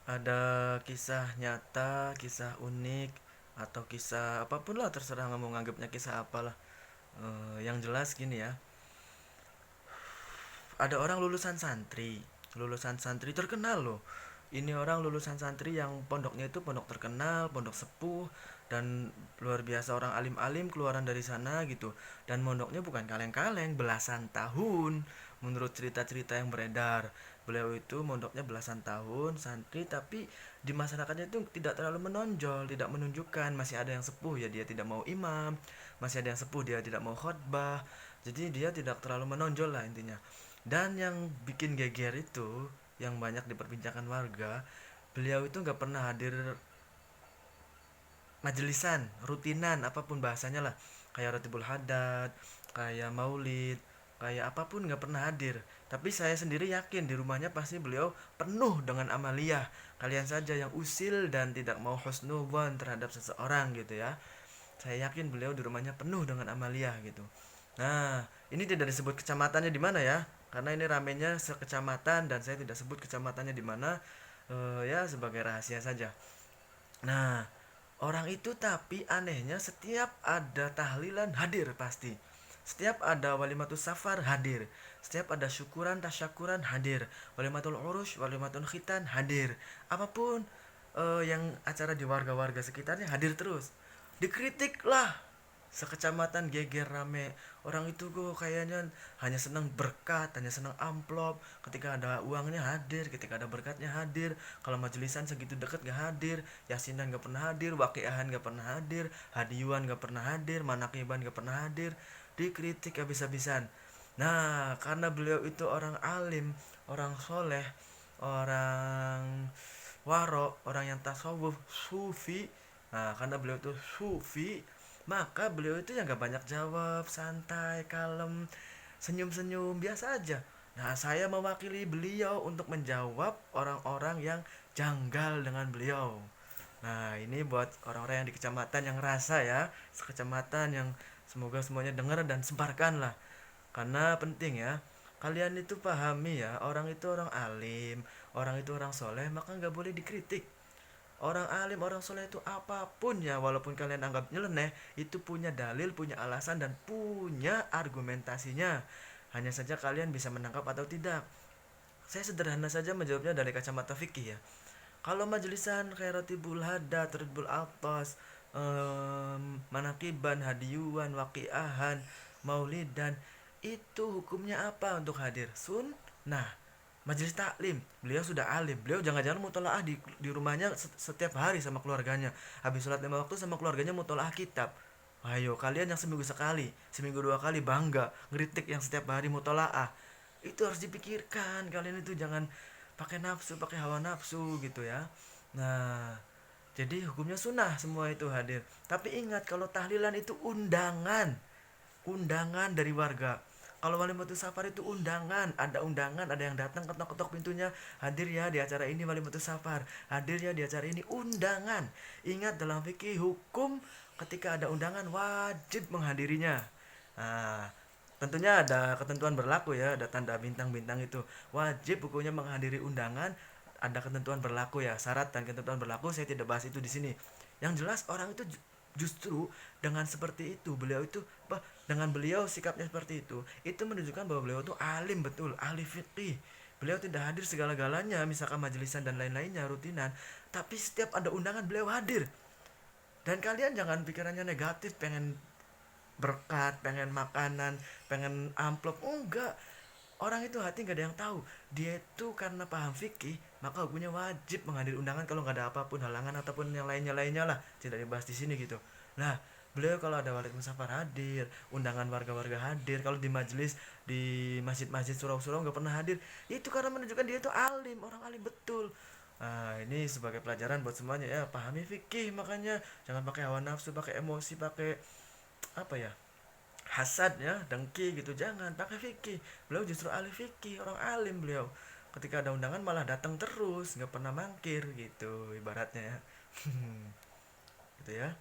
Ada kisah nyata, kisah unik, atau kisah apapun lah, terserah nggak mau nganggapnya kisah apalah. Yang jelas gini ya, ada orang lulusan santri terkenal loh. Ini orang lulusan santri yang pondoknya itu pondok terkenal, pondok sepuh, dan luar biasa, orang alim-alim keluaran dari sana gitu. Dan pondoknya bukan kaleng-kaleng, belasan tahun menurut cerita-cerita yang beredar. Beliau itu mondoknya belasan tahun santri, tapi di masyarakatnya itu tidak terlalu menonjol, tidak menunjukkan. Masih ada yang sepuh ya dia tidak mau imam, masih ada yang sepuh dia tidak mau khotbah. Jadi dia tidak terlalu menonjol lah intinya. Dan yang bikin geger itu, yang banyak diperbincangkan warga, beliau itu nggak pernah hadir majelisan, rutinan, apapun bahasanya lah. Kayak Ratibul Hadad, kayak Maulid, kayak apapun nggak pernah hadir. Tapi saya sendiri yakin di rumahnya pasti beliau penuh dengan amaliyah. Kalian saja yang usil dan tidak mau husnudzon terhadap seseorang gitu ya. Saya yakin beliau di rumahnya penuh dengan amaliyah gitu. Nah, ini tidak disebut kecamatannya di mana ya, karena ini ramenya sekecamatan dan saya tidak sebut kecamatannya di mana, ya sebagai rahasia saja. Nah, orang itu tapi anehnya setiap ada tahlilan hadir pasti. Setiap ada walimatul safar hadir. Setiap ada syukuran tasyakuran hadir. Walimatul urus, walimatul khitan hadir. Apapun yang acara di warga-warga sekitarnya hadir terus. Dikritik lah, sekecamatan geger rame. Orang itu kok kayaknya hanya senang berkat, hanya senang amplop. Ketika ada uangnya hadir, ketika ada berkatnya hadir. Kalau majelisan segitu deket gak hadir, yasinan gak pernah hadir, wakiahan gak pernah hadir, hadiyuan gak pernah hadir, manakiban gak pernah hadir. Dikritik habis-habisan. Nah, karena beliau itu orang alim, orang soleh, orang waro, orang yang tasawuf, sufi. Nah, karena beliau itu sufi, maka beliau itu yang gak banyak jawab, santai, kalem, senyum-senyum biasa aja. Nah, saya mewakili beliau untuk menjawab orang-orang yang janggal dengan beliau. Nah, ini buat orang-orang yang di kecamatan yang rasa ya, sekecamatan yang semoga semuanya dengar dan sebarkan lah. Karena penting ya, kalian itu pahami ya, orang itu orang alim, orang itu orang soleh, maka nggak boleh dikritik. Orang alim, orang soleh itu apapun ya, walaupun kalian anggap nyeleneh, itu punya dalil, punya alasan, dan punya argumentasinya. Hanya saja kalian bisa menangkap atau tidak. Saya sederhana saja menjawabnya dari kacamata fikih ya. Kalau majelisan kayak Ratibul Hadad, Ratibul Atas, Manakiban, Hadiyuan, Waqiahan, Maulidan, itu hukumnya apa untuk hadir? Sunnah. Majelis taklim, beliau sudah alim, beliau jangan-jangan mutolaah di rumahnya setiap hari sama keluarganya. Habis sholat 5 waktu sama keluarganya mutolaah kitab. Ayo kalian yang seminggu sekali, seminggu 2 kali bangga ngeritik yang setiap hari mutolaah. Itu harus dipikirkan, kalian itu jangan pakai nafsu, pakai hawa nafsu gitu ya. Nah, jadi hukumnya sunnah semua itu hadir. Tapi ingat, kalau tahlilan itu undangan, undangan dari warga. Kalau walimatus safar itu undangan, ada yang datang ketok-ketok pintunya, hadir ya di acara ini walimatus safar, hadir ya di acara ini, undangan. Ingat, dalam fikih hukum ketika ada undangan wajib menghadirinya. Nah, tentunya ada ketentuan berlaku ya, ada tanda bintang-bintang itu. Wajib hukumnya menghadiri undangan, ada ketentuan berlaku ya, syarat dan ketentuan berlaku saya tidak bahas itu di sini. Yang jelas orang itu justru dengan seperti itu, beliau itu dengan beliau sikapnya seperti itu menunjukkan bahwa beliau itu alim betul, ahli fikih. Beliau tidak hadir segala-galanya, misalkan majelisan dan lain-lainnya rutinan, tapi setiap ada undangan beliau hadir. Dan kalian jangan pikirannya negatif, pengen berkat, pengen makanan, pengen amplop, enggak. Orang itu hati nggak ada yang tahu. Dia itu karena paham fikih, maka hukumnya wajib menghadiri undangan kalau nggak ada apapun halangan ataupun yang lainnya lah. Tidak dibahas di sini gitu. Nah, beliau kalau ada wali musafar hadir, undangan warga-warga hadir. Kalau di majelis di masjid-masjid surau-surau nggak pernah hadir. Itu karena menunjukkan dia itu alim, orang alim betul. Nah, ini sebagai pelajaran buat semuanya ya, pahami fikih, makanya jangan pakai hawa nafsu, pakai emosi, pakai apa ya, hasad ya, dengki gitu, jangan pakai fikih. Beliau justru ahli fikih, orang alim beliau. Ketika ada undangan malah datang terus, nggak pernah mangkir gitu ibaratnya ya. Gitu ya.